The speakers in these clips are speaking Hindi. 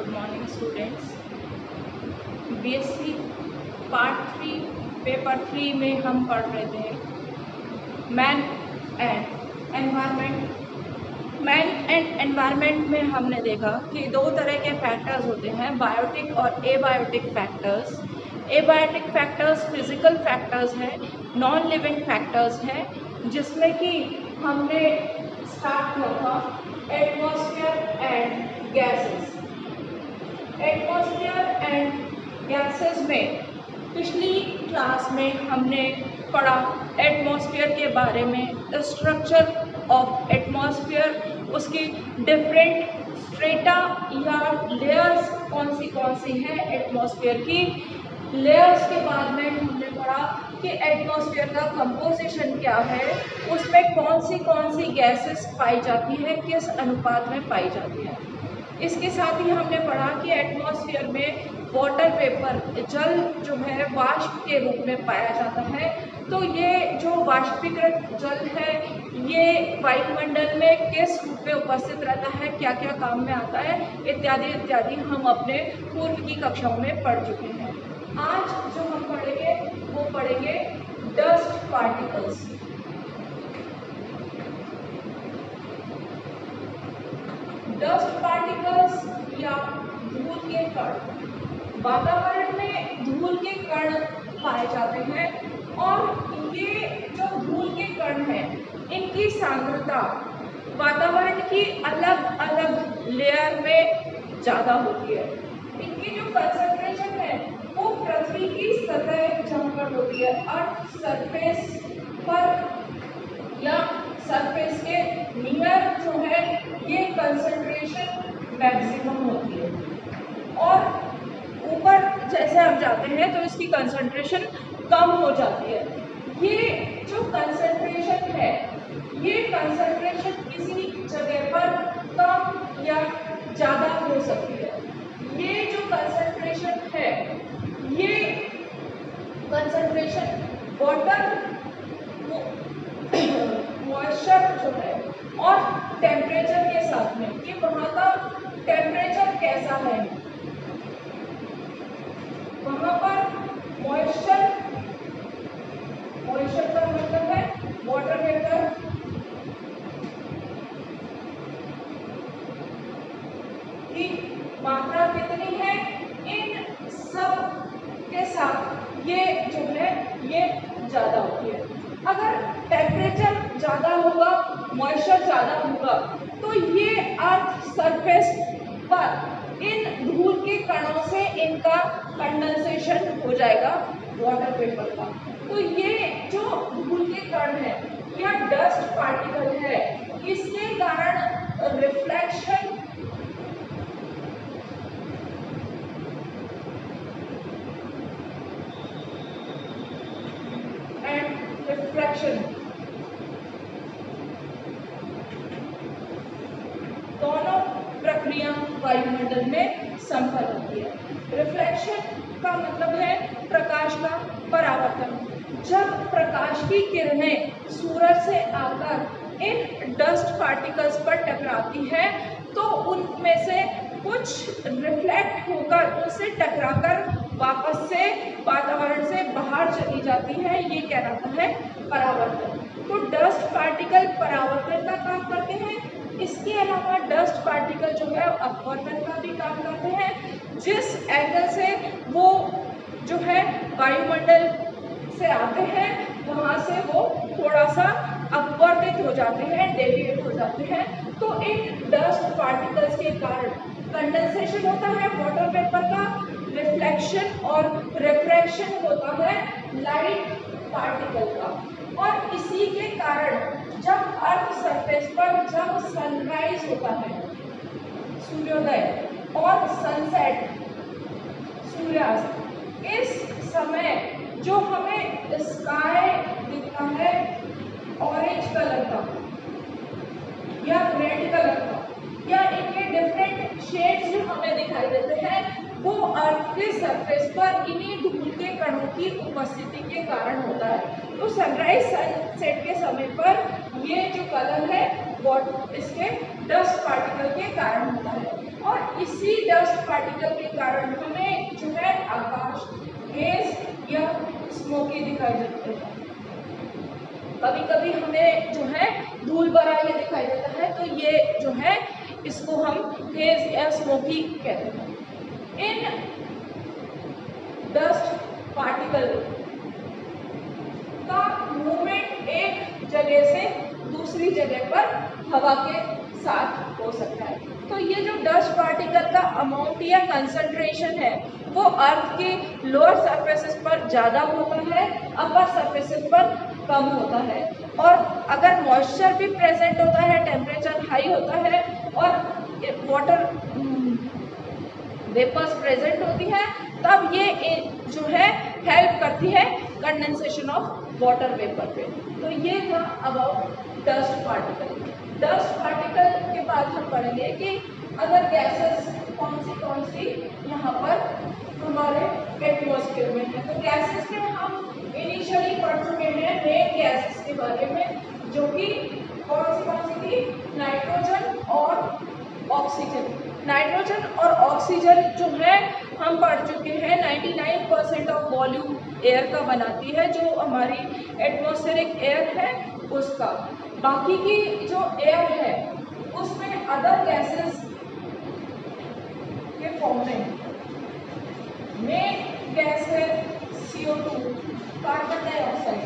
Good morning students. BSc part 3 paper 3 में हम पढ़ रहे थे man and environment. Man and environment में हमने देखा कि दो तरह के फैक्टर्स होते हैं, बायोटिक और abiotic factors. Abiotic factors physical factors हैं, नॉन लिविंग फैक्टर्स हैं, जिसमें कि हमने स्टार्ट किया था atmosphere and gases. Atmosphere and gases में पिछली क्लास में हमने पढ़ा एटमॉस्फेयर के बारे में, स्ट्रक्चर ऑफ एटमॉस्फेयर, उसकी डिफरेंट स्ट्रेटा या लेयर्स कौन सी हैं एटमॉस्फेयर की। लेयर्स के बाद में हमने पढ़ा कि एटमॉस्फेयर का कंपोजिशन क्या है, उसमें कौन सी गैसेस पाई जाती है, किस अनुपात में पाई जाती है। इसके साथ ही हमने पढ़ा कि एटमॉस्फेयर में वाटर वेपर, जल जो है वाष्प के रूप में पाया जाता है। तो ये जो वाष्पीकृत जल है ये वायुमंडल में किस रूप में उपस्थित रहता है, क्या क्या काम में आता है, इत्यादि इत्यादि हम अपने पूर्व की कक्षाओं में पढ़ चुके हैं। आज जो हम पढ़ेंगे वो पढ़ेंगे डस्ट पार्टिकल्स। डस्ट पार्टिकल्स या धूल के कण। वातावरण में धूल के कण पाए जाते हैं और ये जो धूल के कण हैं इनकी सांद्रता वातावरण की अलग अलग लेयर में ज़्यादा होती है। इनकी जो कंसंट्रेशन है वो पृथ्वी की सतह जहाँ पर होती है, अर्थ सरफेस पर या सरफेस के नियर जो है ये कंसंट्रेशन मैक्सिमम होती है, और ऊपर जैसे हम जाते हैं तो इसकी कंसंट्रेशन कम हो जाती है। ये जो कंसंट्रेशन है ये कंसंट्रेशन किसी जगह पर कम या ज़्यादा हो सकती है। ये जो कंसंट्रेशन है ये कंसंट्रेशन वाटर, मॉइस्चर जो है और टेम्परेचर के साथ में, कि वहाँ का टेम्परेचर कैसा है, वहाँ पर मॉइस्चर का मतलब है वाटर वेपर की मात्रा कितनी है, इन सब के साथ ये जो है ये ज़्यादा होती है। अगर टेम्परेचर ज़्यादा होगा, मॉइस्चर ज़्यादा होगा तो ये अर्थ सरफेस पर इन धूल के कणों से इनका कंडेंसेशन हो जाएगा वाटर वेपर का। तो ये जो धूल के कण है या डस्ट पार्टिकल है, इसके कारण रिफ्लेक्शन एंड रिफ्लेक्शन दोनों प्रक्रिया वायुमंडल में संभव होती है। रिफ्लेक्शन का मतलब है प्रकाश का परावर्तन। जब प्रकाश की किरणें सूरज से आकर इन डस्ट पार्टिकल्स पर टकराती है तो उनमें से कुछ रिफ्लेक्ट होकर उनसे टकराकर वापस से वातावरण से बाहर चली जाती है, ये कहलाता है परावर्तन। तो डस्ट पार्टिकल परावर्तन का काम करते हैं। इसके अलावा डस्ट पार्टिकल जो है अपवर्तन का भी काम करते हैं। जिस एंगल से वो जो है वायुमंडल से आते हैं वहाँ से वो थोड़ा सा अपवर्तित हो जाते हैं, डेविएट हो जाते हैं। तो इन डस्ट पार्टिकल्स के कारण कंडेंसेशन होता है वाटर वेपर का, रिफ्लेक्शन और रिफ्रैक्शन होता है लाइट पार्टिकल का। और इसी के कारण जब अर्थ सरफेस पर जब सनराइज होता है, सूर्योदय और सनसेट, सूर्यास्त, इस समय जो हमें स्काई दिखता है ऑरेंज कलर का या रेड कलर का, या इनके डिफरेंट शेड्स जो हमें दिखाई देते हैं वो अर्थ के सरफेस पर इन्हीं धूल के कणों की उपस्थिति के कारण होता है। तो सनराइज सनसेट के समय पर ये जो कलर है वो इसके डस्ट पार्टिकल के कारण होता है। और और इसी डस्ट पार्टिकल के कारण हमें जो है आकाश हेज या स्मोकी दिखाई देते हैं। कभी कभी हमें जो है धूल भरा ये दिखाई देता है, तो ये जो है इसको हम हेज या स्मोकी कहते हैं। इन डस्ट पार्टिकल का मूवमेंट एक जगह से दूसरी जगह पर हवा के साथ हो सकता है। तो ये जो डस्ट पार्टिकल का अमाउंट या कंसंट्रेशन है वो अर्थ के लोअर सरफेसेस पर ज़्यादा होता है, अपर सरफेसेस पर कम होता है। और अगर मॉइस्चर भी प्रेजेंट होता है, टेम्परेचर हाई होता है और वाटर वेपर्स प्रेजेंट होती है, तब ये जो है हेल्प करती है कंडेंसेशन ऑफ वाटर वेपर पे। तो ये था about dust particle. Dust particle के बाद हम पढ़ेंगे कि अगर गैसेस कौन सी यहाँ पर हमारे एटमॉस्फेयर में है। तो गैसेस में हम इनिशियली पढ़ चुके हैं मेन गैसेस के बारे में, जो कि कौन सी थी, नाइट्रोजन और ऑक्सीजन। नाइट्रोजन और ऑक्सीजन जो है हम पढ़ चुके हैं 99% ऑफ वॉल्यूम एयर का बनाती है, जो हमारी एटमॉस्फेरिक एयर है उसका। बाकी की जो एयर है उसमें अदर गैसेस के फॉर्म में मेन गैस है CO2, carbon dioxide.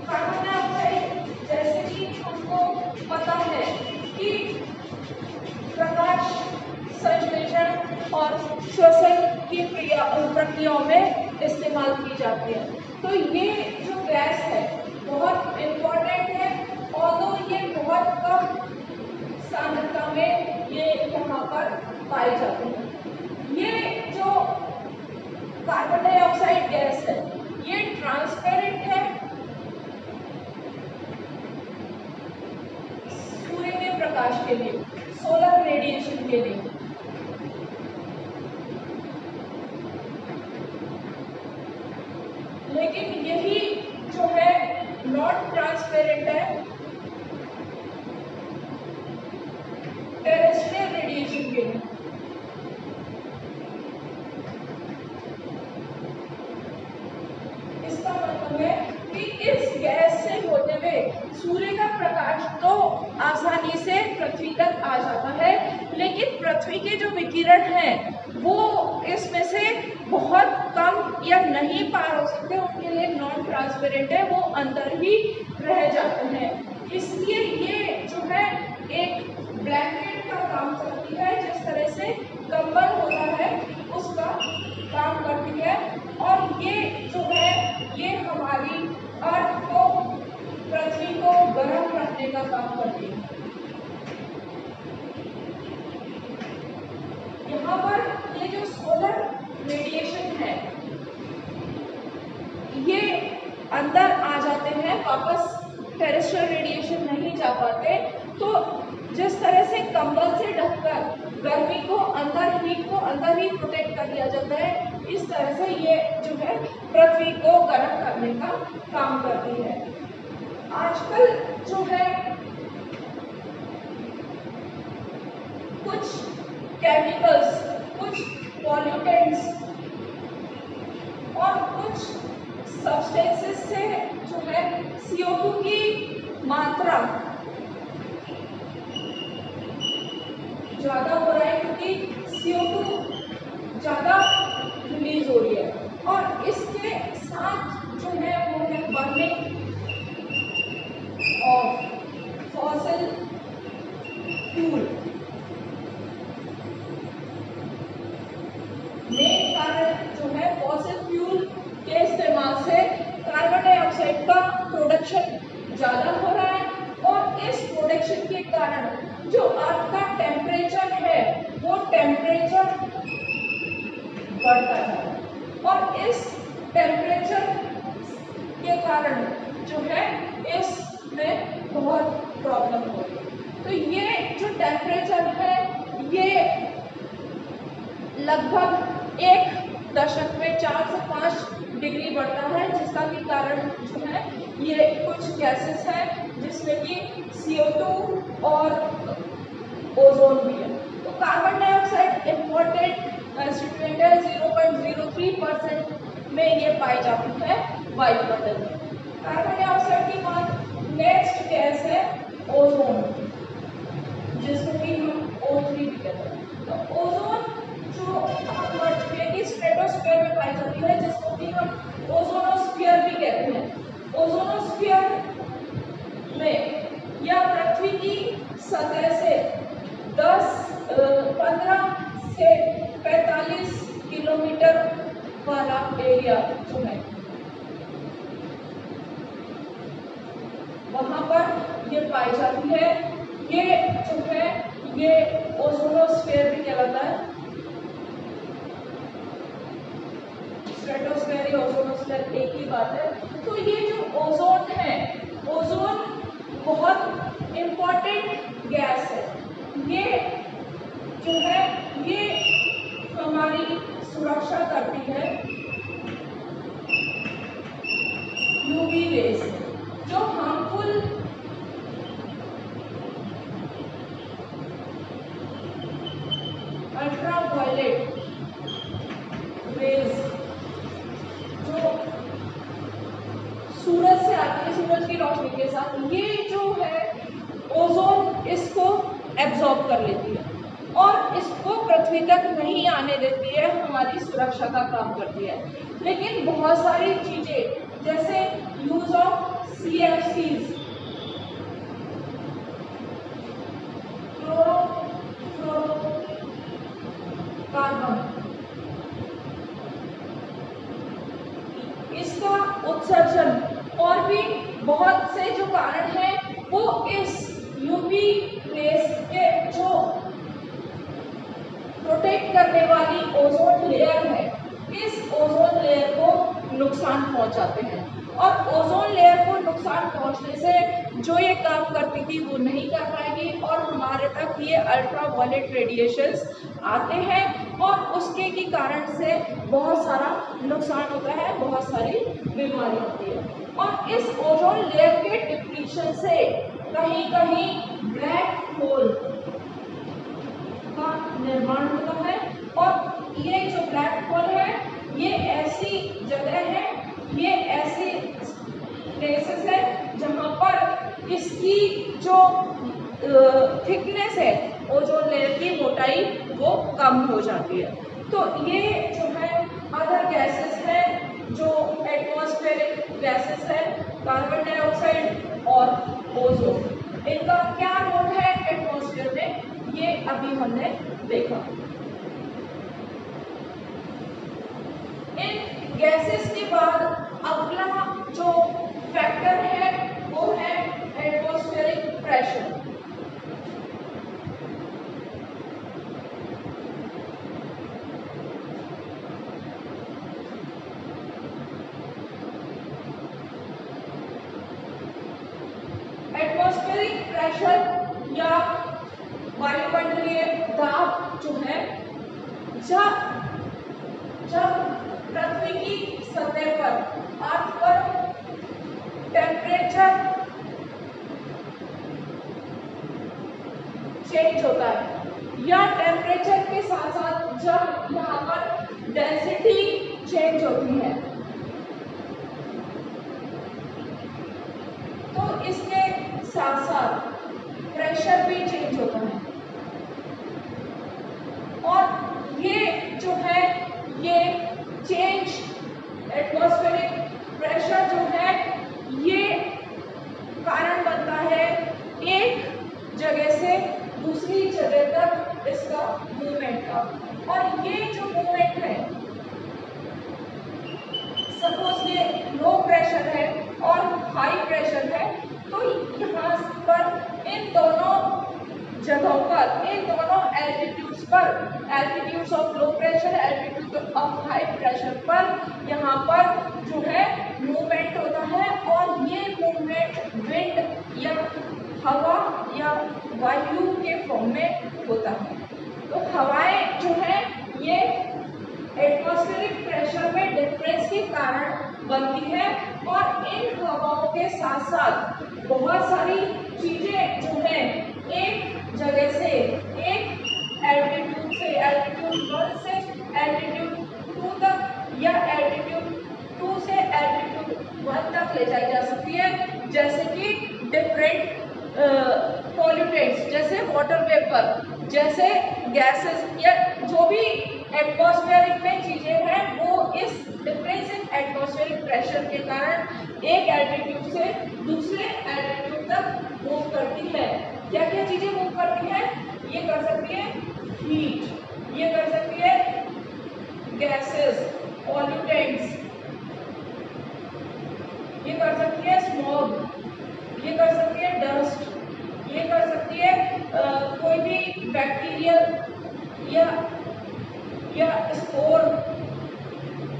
Carbon dioxide जैसे कि हमको पता है कि प्रकाश संश्लेषण और श्वसन की प्रक्रियाओं में इस्तेमाल की जाती है। तो ये जो गैस है बहुत इम्पोर्टेंट है, और ये बहुत कम सांद्रता में ये यहाँ पर पाई जाती है। ये जो कार्बन डाइऑक्साइड गैस है ये ट्रांसपेरेंट है सूर्य के प्रकाश के लिए, सोलर रेडिएशन के लिए। लेकिन यही जो है नॉट ट्रांसपेरेंट है टेरेस्ट्रियल रेडिएशन के लिए। इसका मतलब है कि इस गैस से होते हुए सूर्य का प्रकाश तो आसानी से पृथ्वी तक आ जाता है, लेकिन पृथ्वी के जो विकिरण हैं वो इसमें से बहुत कम या नहीं पार हो सकते, उनके लिए नॉन ट्रांसपेरेंट है, वो अंदर ही रह जाते हैं। इसलिए ये जो है एक ब्लैंकेट का काम करती है, जिस तरह से कंबल होता है उसका काम करती है। और ये जो है ये हमारी अर्थ को, पृथ्वी को गर्म रखने का काम करती है। यहाँ पर ये जो सोलर रेडिएशन है ये अंदर आ जाते हैं, वापस टेरेस्ट्रियल रेडिएशन नहीं जा पाते। तो जिस तरह से कंबल से ढककर गर्मी को अंदर, हीट को अंदर ही प्रोटेक्ट कर लिया जाता है, इस तरह से ये जो है पृथ्वी को गर्म करने का काम करती है। आजकल जो है कुछ केमिकल्स, कुछ पॉल्यूटेंट्स और कुछ सब्सटेंसेस से जो है CO2 की मात्रा ज़्यादा हो रहा है, क्योंकि CO2 ज़्यादा रिलीज हो रही है। और इसके साथ जो है वो है burning of fossil fuel. Main कारण जो है फॉसिल फ्यूल के इस्तेमाल से कार्बन डाइऑक्साइड का प्रोडक्शन ज़्यादा हो रहा है, और इस प्रोडक्शन के कारण जो अर्थ का टेम्परेचर है वो टेम्परेचर बढ़ता है, और इस टेम्परेचर के कारण जो है इसमें बहुत प्रॉब्लम हो रही है। तो ये जो टेम्परेचर है ये लगभग एक दशक में 4 से 5 डिग्री बढ़ता है, जिसका भी कारण जो है ये कुछ गैसेस हैं जिसमें कि CO2 और ओजोन भी है। तो कार्बन डाइऑक्साइड 3% में ये पाई जाती है वायुमंडल में। कार्बन डाइऑक्साइड के बाद नेक्स्ट गैस है ओजोन, जिसको कि हम O3 भी कहते हैं। तो ओजोन जो हम बढ़ चुके हैं कि स्ट्रेटोस्फीयर में पाई जाती है, जिसको कि हम ओजोनोस्फीयर भी कहते हैं। ओजोनोस्फीयर में या पृथ्वी की सतह से 15 से 45 किलोमीटर वाला एरिया जो है वहां पर ये पाई जाती है। ये जो है ये ओजोनोस्फीयर भी कहलाता है। स्ट्रेटोस्फीयर या ओजोनोस्फीयर एक ही बात है। तो ये जो ओजोन है, ओजोन बहुत इम्पोर्टेंट गैस है। ये जो है ये हमारी सुरक्षा करती है यूवी रेज से, जो हार्मफुल अल्ट्रावायलेट रेज जो सूरज से आती है, सूरज की रोशनी के साथ, ये जो है ओजोन इसको एब्जॉर्ब कर लेती है और इसको पृथ्वी तक नहीं आने देती है, हमारी सुरक्षा का काम करती है। लेकिन बहुत सारी चीजें जैसे यूज ऑफ CFCs, कार्बन, इसका उत्सर्जन और भी बहुत से जो कारण हैं वो इस यूवी रेस के जो प्रोटेक्ट करने वाली ओजोन लेयर है, इस ओजोन लेयर को नुकसान पहुंचाते हैं। और ओजोन लेयर को नुकसान पहुंचने से जो ये काम करती थी वो नहीं कर पाएगी और हमारे तक ये अल्ट्रावायलेट रेडिएशंस आते हैं और उसके की कारण से बहुत सारा नुकसान होता है, बहुत सारी बीमारी होती है। और इस ओजोन लेयर के डिप्लीशन से कहीं कहीं ब्लैक होल का निर्माण होता है। और ये जो ब्लैक होल है ये ऐसी जगह है, ये ऐसी प्लेसेस है जहां पर इसकी जो थिकनेस है, ओजोन लेयर की मोटाई वो कम हो जाती है। तो ये जो है अदर गैसेस है जो एटमॉस्फेरिक गैसेस है, कार्बन डाइऑक्साइड और ओजोन, इनका क्या रोल है एटमॉस्फेयर में ये अभी हमने देखा। इन गैसेस के बाद अगला जो फैक्टर है वो है एटमॉस्फेरिक प्रेशर। एटमॉस्फेरिक प्रेशर या वायुमंडलीय दाब जो है, जब पृथ्वी की सतह पर, अर्थ पर टेम्परेचर चेंज होता है या टेम्परेचर के साथ साथ जब यहाँ पर डेंसिटी चेंज होती है तो इसके साथ साथ प्रेशर भी चेंज होता है। और ये जो है ये चेंज एटमॉस्फेरिक प्रेशर जो है ये कारण बनता है एक जगह से दूसरी जगह तक इसका मूवमेंट का। और ये जो मूवमेंट है, सपोज ये लो प्रेशर है और हाई प्रेशर है, तो यहाँ पर इन दोनों जगहों पर, इन दोनों एल्टीट्यूड्स पर, altitudes of low pressure, altitude of high pressure पर यहाँ पर जो है मूवमेंट होता है। और ये मूवमेंट विंड या हवा या वायु के फॉर्म में होता है। तो हवाएं जो है ये एटमॉस्फेरिक प्रेशर में डिफरेंस के कारण बनती है। और इन हवाओं के साथ साथ बहुत सारी चीजें जो है एक जगह से, एक एल्टीट्यूड से, एल्टीट्यूड 1 से एल्टीट्यूड 2 तक 1 तक ले जाई जा सकती है, जैसे कि डिफरेंट पॉल्यूटेंट्स जैसे वाटर वेपर, जैसे गैसेस या जो भी एटमॉस्फेरिक में चीजें हैं वो इस डिफरेंस इन एटमॉस्फेरिक प्रेशर के कारण एक एल्टीट्यूड से दूसरे एल्टीट्यूड तक मूव करती है। क्या क्या चीजें मूव करती हैं? ये कर सकती है हीट, ये कर सकती है गैसेस, पॉल्यूटेंट्स, ये कर सकती है स्मॉग, ये कर सकती है डस्ट, ये कर सकती है कोई भी बैक्टीरियल या स्पोर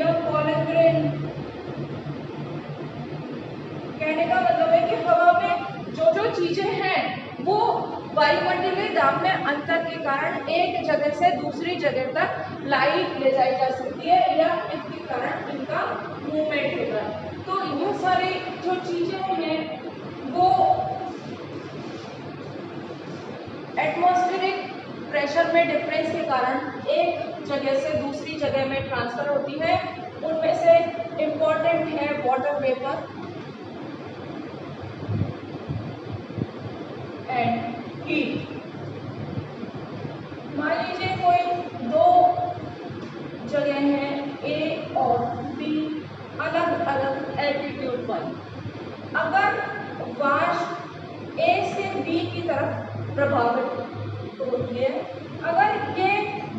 या पॉलन ग्रेन। कहने का मतलब है कि हवा में जो जो चीजें हैं वो वायुमंडलीय दाब में अंतर के कारण एक जगह से दूसरी जगह तक लाइट ले जाई जा सकती है या इसके कारण इनका मूवमेंट होता है। तो यह सारी जो चीजें हैं वो एटमॉस्फेरिक प्रेशर में डिफरेंस के कारण एक जगह से दूसरी जगह में ट्रांसफर होती है। उनमें से इम्पोर्टेंट है वाटर वेपर एंड हीट। मान लीजिए कोई दो जगह हैं ए और बी, अलग अलग एल्टीट्यूड पर। अगर वाष्प ए से बी की तरफ प्रभावित होती है, अगर ये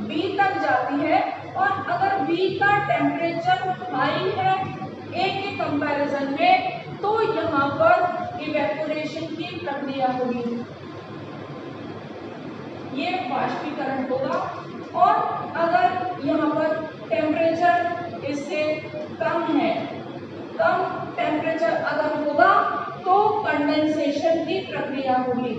बी तक जाती है और अगर बी का टेम्परेचर हाई है ए के कंपैरिजन में, तो यहाँ पर इवेपोरेशन की प्रक्रिया होगी, ये वाष्पीकरण होगा। और अगर यहाँ पर टेम्परेचर इससे कम है, कम टेम्परेचर अगर होगा तो कंडेंसेशन की प्रक्रिया होगी।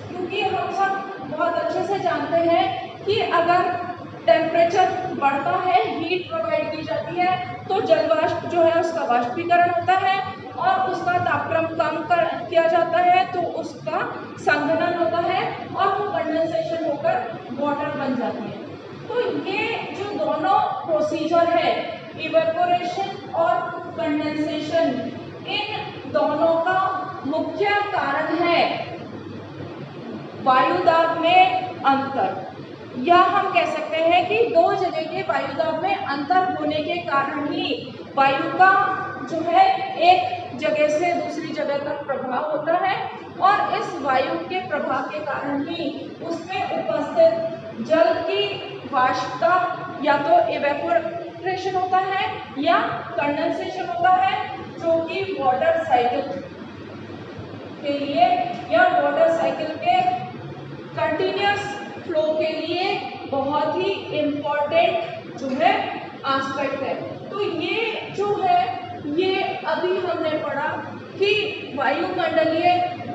क्योंकि हम सब बहुत अच्छे से जानते हैं कि अगर टेम्परेचर बढ़ता है, हीट प्रोवाइड की जाती है, तो जल वाष्प जो है उसका वाष्पीकरण होता है और उसका तापक्रम कम किया जाता है, तो उसका संघनन होता है और वो कंडेंसेशन होकर वाटर बन जाती है। तो ये जो दोनों प्रोसीजर है, इवेपोरेशन और कंडेंसेशन, इन दोनों का मुख्य कारण है वायुदाब में अंतर, या हम कह सकते हैं कि दो जगह के वायुदाब में अंतर होने के कारण ही वायु का जो है एक जगह से दूसरी जगह तक प्रभाव होता है और इस वायु के प्रभाव के कारण ही उसमें उपस्थित जल की वाष्पता या तो इवेपोरेशन होता है या कंडेंसेशन होता है, जो कि वाटर साइकिल के लिए या वाटर साइकिल के कंटिन्यूअस फ्लो के लिए बहुत ही इम्पोर्टेंट जो है एस्पेक्ट है। तो ये जो है ये अभी हमने पढ़ा कि वायुमंडलीय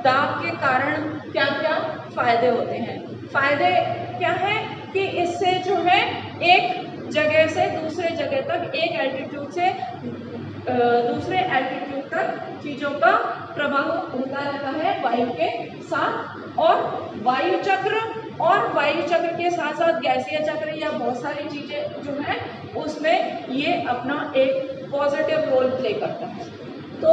दाब के कारण क्या क्या फायदे होते हैं। फायदे क्या है कि इससे जो है एक जगह से दूसरे जगह तक, एक एल्टीट्यूड से दूसरे एल्टीट्यूड तक चीज़ों का प्रभाव होता रहता है वायु के साथ। और वायु चक्र के साथ साथ गैसीय चक्र या बहुत सारी चीज़ें जो हैं उसमें ये अपना एक पॉजिटिव रोल प्ले करता है। तो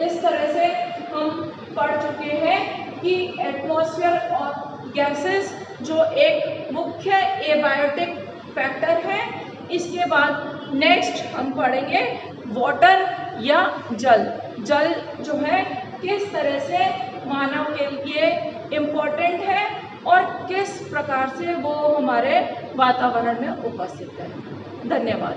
इस तरह से हम पढ़ चुके हैं कि एटमॉस्फेयर और गैसेस जो एक मुख्य एबायोटिक फैक्टर है। इसके बाद नेक्स्ट हम पढ़ेंगे वाटर या जल जो है किस तरह से मानव के लिए इम्पोर्टेंट है और किस प्रकार से वो हमारे वातावरण में उपस्थित है। धन्यवाद।